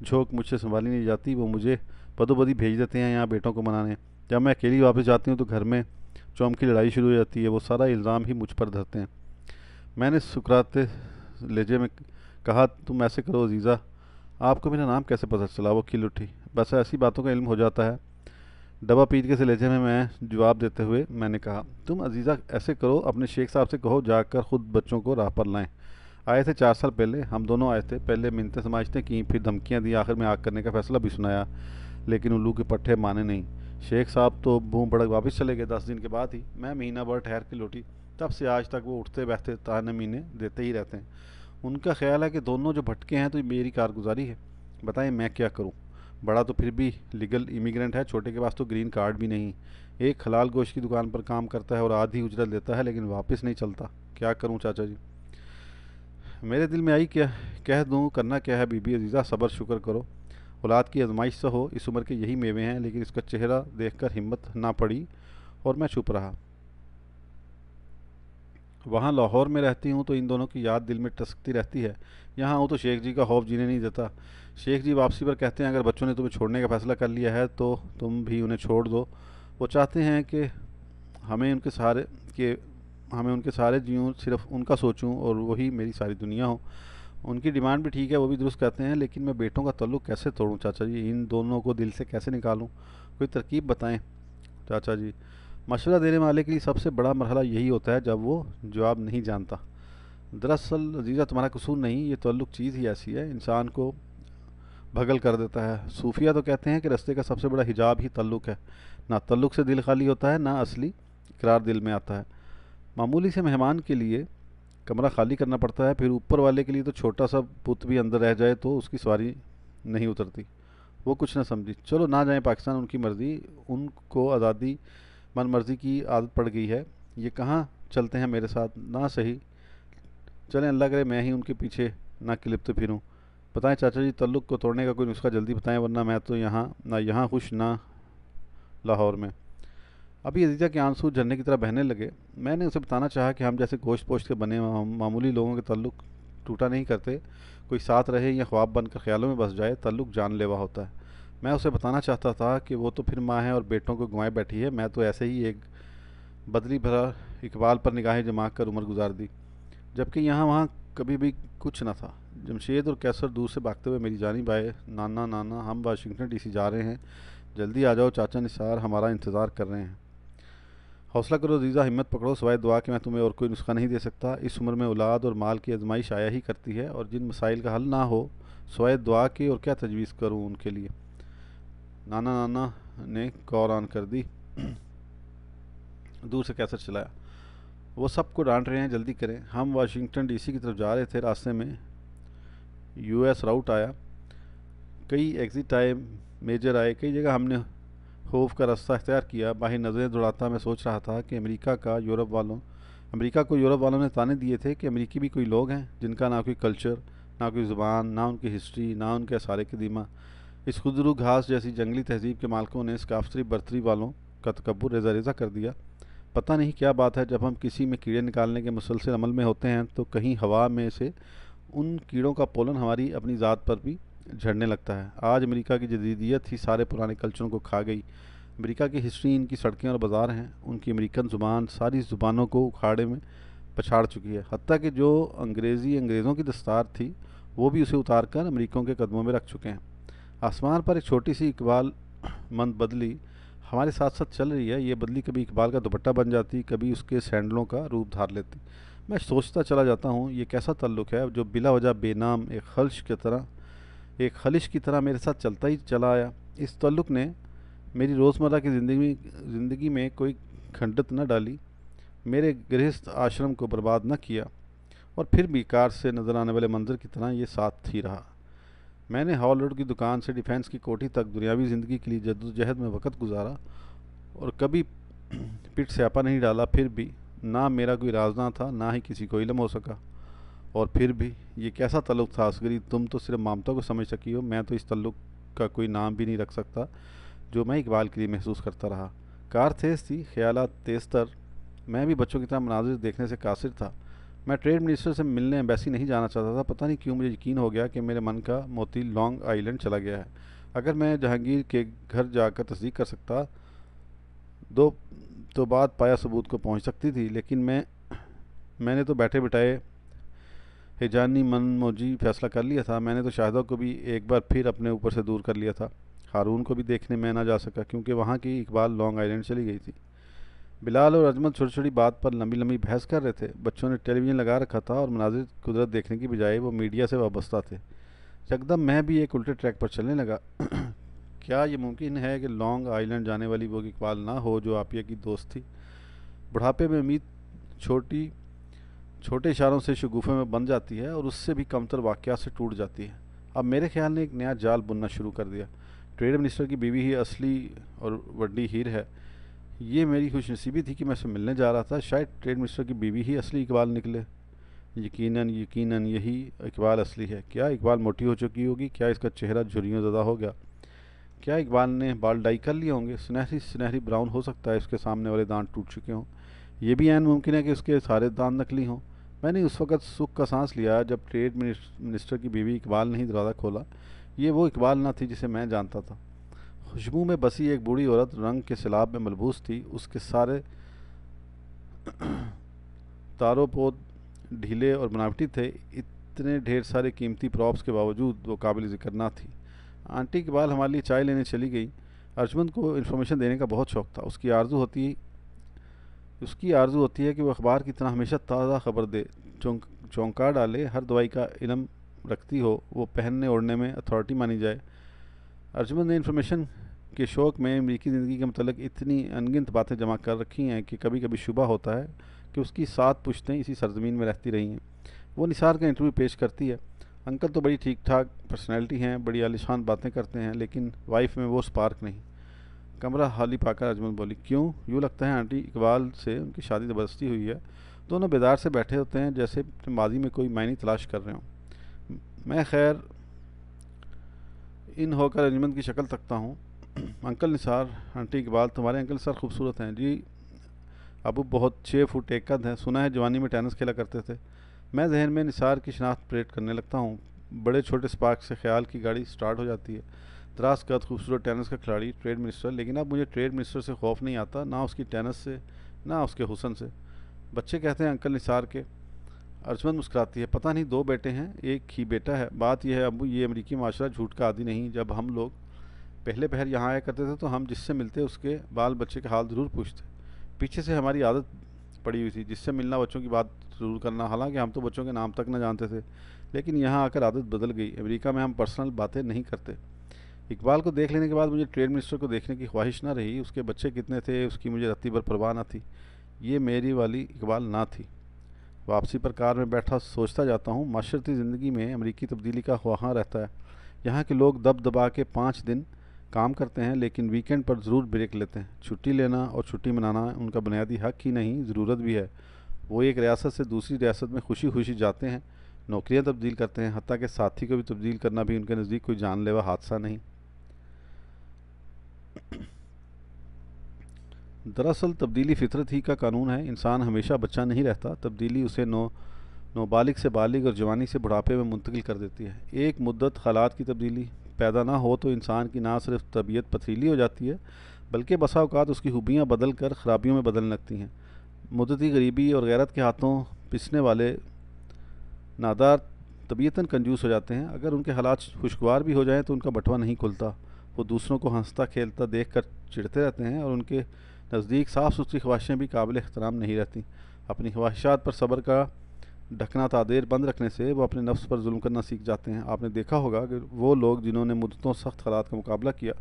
Speaker 1: झोंक मुझसे संभाली नहीं जाती। वो मुझे बदोबदी भेज देते हैं यहाँ बेटों को मनाने। जब मैं अकेली वापस जाती हूँ तो घर में चौम की लड़ाई शुरू हो जाती है। वो सारा इल्ज़ाम ही मुझ पर धरते हैं। मैंने सुकराते लहजे में कहा, तुम ऐसे करो अजीज़ा, आपको मेरा नाम कैसे पता चला? वो खिल उठी। बस ऐसी बातों का इल्म हो जाता है। डब्बा पीट के से लहजे में मैं जवाब देते हुए मैंने कहा, तुम अजीज़ा ऐसे करो, अपने शेख साहब से कहो जाकर खुद बच्चों को राह पर लाएं। आए थे 4 साल पहले, हम दोनों आए थे। पहले मिन्नतें समाजते की, फिर धमकियाँ दी, आखिर में आग करने का फैसला भी सुनाया, लेकिन उल्लू के पट्टे माने नहीं। शेख साहब तो बूम भड़क वापस चले गए 10 दिन के बाद ही। मैं महीना भर ठहर के लौटी। तब से आज तक वो उठते बैठते ताने मीने देते ही रहते हैं। उनका ख्याल है कि दोनों जो भटके हैं तो मेरी कारगुजारी है। बताएं मैं क्या करूं? बड़ा तो फिर भी लीगल इमिग्रेंट है, छोटे के पास तो ग्रीन कार्ड भी नहीं। एक हलाल गोश्त की दुकान पर काम करता है और आधी उजरत लेता है, लेकिन वापस नहीं चलता। क्या करूं चाचा जी? मेरे दिल में आई क्या कह दूं, करना क्या है बीबी अजीज़ा, सब्र शुक्र करो। औलाद की आजमाइश से हो, इस उम्र के यही मेवे हैं। लेकिन इसका चेहरा देखकर हिम्मत ना पड़ी और मैं चुप रहा। वहाँ लाहौर में रहती हूँ तो इन दोनों की याद दिल में टसकती रहती है। यहाँ हूँ तो शेख जी का खौफ जीने नहीं देता। शेख जी वापसी पर कहते हैं, अगर बच्चों ने तुम्हें छोड़ने का फैसला कर लिया है तो तुम भी उन्हें छोड़ दो। वो चाहते हैं कि हमें उनके सहारे कि हमें उनके सहारे जीऊँ, सिर्फ उनका सोचूं और वही मेरी सारी दुनिया हो। उनकी डिमांड भी ठीक है, वो भी दुरुस्त कहते हैं, लेकिन मैं बेटों का ताल्लुक़ कैसे तोड़ूं चाचा जी? इन दोनों को दिल से कैसे निकालूं? कोई तरकीब बताएं चाचा जी। मशवरा देने वाले के लिए सबसे बड़ा मरहला यही होता है जब वो जवाब नहीं जानता। दरअसल अजीज़ा, तुम्हारा कसूर नहीं, ये ताल्लुक़ चीज़ ही ऐसी है, इंसान को भगल कर देता है। सूफिया तो कहते हैं कि रास्ते का सबसे बड़ा हिजाब ही ताल्लुक़ है। ना ताल्लुक़ से दिल खाली होता है, ना असली इकरार दिल में आता है। मामूली से मेहमान के लिए कमरा खाली करना पड़ता है, फिर ऊपर वाले के लिए तो छोटा सा पुत भी अंदर रह जाए तो उसकी सवारी नहीं उतरती। वो कुछ न समझी। चलो ना जाएं पाकिस्तान, उनकी मर्ज़ी, उनको आज़ादी मन मर्ज़ी की आदत पड़ गई है। ये कहाँ चलते हैं मेरे साथ? ना सही, चलें, अल्लाह करे मैं ही उनके पीछे ना क्लिपते फिरूं। बताएं चाचा जी, तल्लुक़ को तोड़ने का कोई नुस्खा जल्दी बताएं, वरना मैं तो यहाँ खुश ना लाहौर में। अभी अजीज़ा के आंसू झरने की तरह बहने लगे। मैंने उसे बताना चाहा कि हम जैसे गोश्त पोश्त के बने मामूली लोगों के तल्लुक़ टूटा नहीं करते। कोई साथ रहे या ख्वाब बनकर ख्यालों में बस जाए, तल्लुक़ जानलेवा होता है। मैं उसे बताना चाहता था कि वो तो फिर माँ है और बेटों को गंवाए बैठी है, मैं तो ऐसे ही एक बदली भरा इकबाल पर निगाहें जमा कर उम्र गुजार दी, जबकि यहाँ वहाँ कभी भी कुछ न था। जमशेद और कैसर दूर से भागते हुए मेरी जानिब आए। नाना नाना, हम वाशिंगटन डीसी जा रहे हैं, जल्दी आ जाओ, चाचा निसार हमारा इंतज़ार कर रहे हैं। हौसला करो जीजा, हिम्मत पकड़ो, सिवाय दुआ कि मैं तुम्हें और कोई नुस्खा नहीं दे सकता। इस उम्र में औलाद और माल की आजमाइश आया ही करती है, और जिन मसाइल का हल ना हो, सिवाय दुआ के और क्या तजवीज़ करूँ उनके लिए। नाना नाना ने कौर आन कर दी। दूर से कैसर चलाया, वो सबको डांट रहे हैं, जल्दी करें। हम वाशिंगटन डीसी की तरफ जा रहे थे, रास्ते में यूएस राउट आया, कई एग्ज़िट आए, मेजर आए, कई जगह हमने खौफ का रास्ता अख्तियार किया। बाहर नज़रें दौड़ाता मैं सोच रहा था कि अमेरिका को यूरोप वालों ने ताने दिए थे कि अमेरिकी भी कोई लोग हैं जिनका ना कोई कल्चर, ना कोई ज़ुबान, ना उनकी हिस्ट्री, ना उनके सारे कदीमा। इस खुदरू घास जैसी जंगली तहजीब के मालकों ने स्काफ्तरी बर्तरी वालों का तकब्बुर रेज़ा रेज़ा कर दिया। पता नहीं क्या बात है, जब हम किसी में कीड़े निकालने के मुसलसल अमल में होते हैं तो कहीं हवा में से उन कीड़ों का पोलन हमारी अपनी ज़ात पर भी झड़ने लगता है। आज अमेरिका की जदीदियत ही सारे पुराने कल्चरों को खा गई। अमेरिका की हिस्ट्री इनकी सड़कें और बाज़ार हैं, उनकी अमेरिकन ज़ुबान सारी ज़ुबानों को उखाड़े में पछाड़ चुकी है। हत्ता कि जो अंग्रेज़ों की दस्तार थी, वो भी उसे उतार कर अमेरिकियों के कदमों में रख चुके हैं। आसमान पर एक छोटी सी इकबाल मंद बदली हमारे साथ साथ चल रही है। ये बदली कभी इकबाल का दुपट्टा बन जाती, कभी उसके सैंडलों का रूप धार लेती। मैं सोचता चला जाता हूँ, ये कैसा ताल्लुक़ है जो बिला वजह बेनाम एक खलिश की तरह मेरे साथ चलता ही चला आया। इस ताल्लुक़ ने मेरी रोज़मर्रा की ज़िंदगी में कोई खंडत न डाली, मेरे गृहस्थ आश्रम को बर्बाद न किया, और फिर भी कार से नज़र आने वाले मंजर की तरह ये साथ ही रहा। मैंने हॉलवुड की दुकान से डिफेंस की कोठी तक दुनियावी ज़िंदगी के लिए जद्दोजहद में वक़्त गुजारा, और कभी पिट स्यापा नहीं डाला। फिर भी ना मेरा कोई राजना था, ना ही किसी को इल्म हो सका। और फिर भी ये कैसा ताल्लुक़ था असगरी, तुम तो सिर्फ ममता को समझ सकी हो, मैं तो इस ताल्लुक़ का कोई नाम भी नहीं रख सकता जो मैं इकबाल के लिए महसूस करता रहा। कार तेज़ थी, ख्यालात तेज़ तर, मैं भी बच्चों की तरह मनाजिर देखने से कासिर था। मैं ट्रेड मिनिस्टर से मिलने एम्बेसी नहीं जाना चाहता था। पता नहीं क्यों मुझे यकीन हो गया कि मेरे मन का मोती लॉन्ग आइलैंड चला गया है। अगर मैं जहांगीर के घर जाकर तस्दीक कर सकता दो तो बात पाया सबूत को पहुंच सकती थी, लेकिन मैंने तो बैठे बिठाए हिजानी मन मौजी फैसला कर लिया था। मैंने तो शाहिदा को भी एक बार फिर अपने ऊपर से दूर कर लिया था। हारून को भी देखने में ना जा सका क्योंकि वहाँ की इकबाल लॉन्ग आइलैंड चली गई थी। बिलाल और अजमत छोटी छोटी बात पर लंबी लंबी बहस कर रहे थे। बच्चों ने टेलीविज़न लगा रखा था और मनाजिर कुदरत देखने की बजाय वो मीडिया से वाबस्ता थे। यकदम मैं भी एक उल्टे ट्रैक पर चलने लगा। क्या ये मुमकिन है कि लॉन्ग आइलैंड जाने वाली वो इकबाल ना हो जो आपिया की दोस्त थी? बुढ़ापे में उम्मीद छोटे इशारों से शगुफे में बन जाती है और उससे भी कमतर वाक़यात से टूट जाती है। अब मेरे ख्याल ने एक नया जाल बुनना शुरू कर दिया। ट्रेड मिनिस्टर की बीवी ही असली और वड्डी हीर है। ये मेरी खुशनसीबी थी कि मैं उससे मिलने जा रहा था। शायद ट्रेड मिनिस्टर की बीवी ही असली इकबाल निकले। यकीनन यकीनन यही इकबाल असली है। क्या इकबाल मोटी हो चुकी होगी? क्या इसका चेहरा झुर्रियों ज़दा हो गया? क्या इकबाल ने बाल डाई कर लिए होंगे? सुनहरी सुनहरी ब्राउन हो सकता है उसके सामने वाले दांत टूट चुके हों। ये भी ऐन मुमकिन है कि उसके सारे दांत नकली हों। मैंने उस वक़्त सुख का सांस लिया जब ट्रेड मिनिस्टर की बीवी इकबाल ने ही दरवाज़ा खोला। ये वो इकबाल ना थी जिसे मैं जानता था। खुशबू में बसी एक बूढ़ी औरत रंग के सैलाब में मलबूस थी। उसके सारे तारोपोद ढीले और बनावटी थे। इतने ढेर सारे कीमती प्रॉप्स के बावजूद वो काबिल ज़िक्र ना थी। आंटी इकबाल हमारे लिए चाय लेने चली गई। अर्जुमंद को इन्फॉर्मेशन देने का बहुत शौक़ था। उसकी आरज़ू होती है कि वो अखबार की तरह हमेशा ताज़ा खबर दे, चौंका डाले, हर दवाई का इल्म रखती हो, वो पहनने ओढ़ने में अथॉरिटी मानी जाए। अर्जुमंद ने इन्फॉर्मेशन के शौक़ में अमरीकी ज़िंदगी के मतलब इतनी अनगिनत बातें जमा कर रखी हैं कि कभी कभी शुबा होता है कि उसकी 7 पुश्तें इसी सरजमीन में रहती रही हैं। वो निसार का इंटरव्यू पेश करती है। अंकल तो बड़ी ठीक ठाक पर्सनैलिटी हैं, बड़ी आलिशान बातें करते हैं, लेकिन वाइफ में वो स्पार्क नहीं। कमरा खाली पाकर अजमल बोली, क्यों? यूँ लगता है आंटी इकबाल से उनकी शादी ज़बरदस्ती हुई है। दोनों बेदार से बैठे होते हैं जैसे माजी में कोई मायने तलाश कर रहे हों। मैं खैर इन होकर अजमल की शक्ल तकता हूँ। अंकल निसार, आंटी इकबाल, तुम्हारे अंकल निसार खूबसूरत हैं जी। अबू बहुत 6 फुट 1 कद हैं। सुना है जवानी में टेनिस खेला करते थे। मैं जहन में निसार की शनाख्त परेड करने लगता हूँ। बड़े छोटे स्पार्क से ख्याल की गाड़ी स्टार्ट हो जाती है। दराज कद खूबसूरत टेनिस का खिलाड़ी, ट्रेड मिनिस्टर। लेकिन अब मुझे ट्रेड मिनिस्टर से खौफ नहीं आता, ना उसकी टेनिस से, ना उसके हुसन से। बच्चे कहते हैं अंकल निसार के। अर्जुमंद मुस्कुराती है, पता नहीं, 2 बेटे हैं, एक ही बेटा है। बात यह है अबू, ये अमरीकी माशरा झूठ का आदी नहीं। जब हम लोग पहले पहर यहाँ आया करते थे तो हम जिससे मिलते उसके बाल बच्चे का हाल ज़रूर पूछते। पीछे से हमारी आदत पड़ी हुई थी जिससे मिलना, बच्चों की बात ज़रूर करना। हालांकि हम तो बच्चों के नाम तक न जानते थे, लेकिन यहाँ आकर आदत बदल गई। अमेरिका में हम पर्सनल बातें नहीं करते। इकबाल को देख लेने के बाद मुझे ट्रेड मिनिस्टर को देखने की ख्वाहिश ना रही। उसके बच्चे कितने थे उसकी मुझे रत्ती भर परवाह न थी। ये मेरी वाली इकबाल ना थी। वापसी पर कार में बैठा सोचता जाता हूँ, माशरती ज़िंदगी में अमरीकी तब्दीली का वहाँ रहता है। यहाँ के लोग दब दबा के 5 दिन काम करते हैं, लेकिन वीकेंड पर ज़रूर ब्रेक लेते हैं। छुट्टी लेना और छुट्टी मनाना उनका बुनियादी हक ही नहीं, ज़रूरत भी है। वो एक रियासत से दूसरी रियासत में खुशी खुशी जाते हैं, नौकरियाँ तब्दील करते हैं, हत्ता के साथी को भी तब्दील करना भी उनके नज़दीक कोई जानलेवा हादसा नहीं। दरअसल तब्दीली फितरत ही का कानून है। इंसान हमेशा बच्चा नहीं रहता। तब्दीली उसे नौबालिग से बालिग और जवानी से बुढ़ापे में मुंतकिल कर देती है। एक मुद्दत हालात की तब्दीली पैदा ना हो तो इंसान की ना सिर्फ तबीयत पथरीली हो जाती है, बल्कि बसा औकात उसकी खूबियाँ बदल कर ख़राबियों में बदलने लगती हैं। मुद्दती गरीबी और गैरत के हाथों पिसने वाले नादार तबीयतन कंजूस हो जाते हैं। अगर उनके हालात खुशगवार भी हो जाएं तो उनका बटवा नहीं खुलता। वो दूसरों को हंसता खेलता देख कर चिढ़ते रहते हैं और उनके नज़दीक साफ़ सुथरी ख्वाहिशें भी काबिल एहतराम नहीं रहती। अपनी ख्वाहिशात पर सब्र का ढकना तादेर बंद रखने से वो अपने नफ्स पर जुल्म करना सीख जाते हैं। आपने देखा होगा कि वो लोग जिन्होंने मुद्दतों सख्त हालात का मुकाबला किया,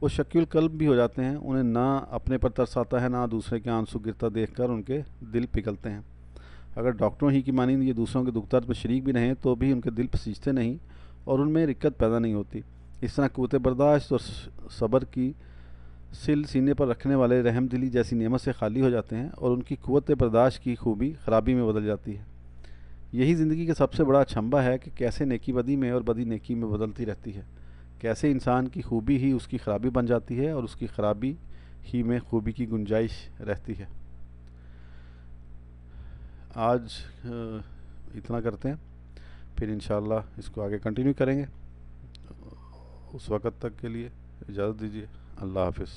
Speaker 1: वो शकील कल्ब भी हो जाते हैं। उन्हें ना अपने पर तरस आता है, ना दूसरे के आंसू गिरता देखकर उनके दिल पिघलते हैं। अगर डॉक्टरों ही की मानी ये दूसरों के दुख दर्द में शरीक भी रहें तो भी उनके दिल पसीजते नहीं और उनमें रिक्कत पैदा नहीं होती। इस तरह क़ुव्वत बर्दाश्त और सब्र की सिल सीने पर रखने वाले रहमदिली जैसी नेमत से खाली हो जाते हैं और उनकी क़ुव्वत बर्दाश्त की खूबी ख़राबी में बदल जाती है। यही ज़िंदगी का सबसे बड़ा अचंभा है कि कैसे नेकी बदी में और बदी नेकी में बदलती रहती है। कैसे इंसान की खूबी ही उसकी ख़राबी बन जाती है और उसकी ख़राबी ही में खूबी की गुंजाइश रहती है। आज इतना करते हैं, फिर इंशाअल्लाह इसको आगे कंटिन्यू करेंगे। उस वक़्त तक के लिए इजाज़त दीजिए। अल्लाह हाफ़िज़।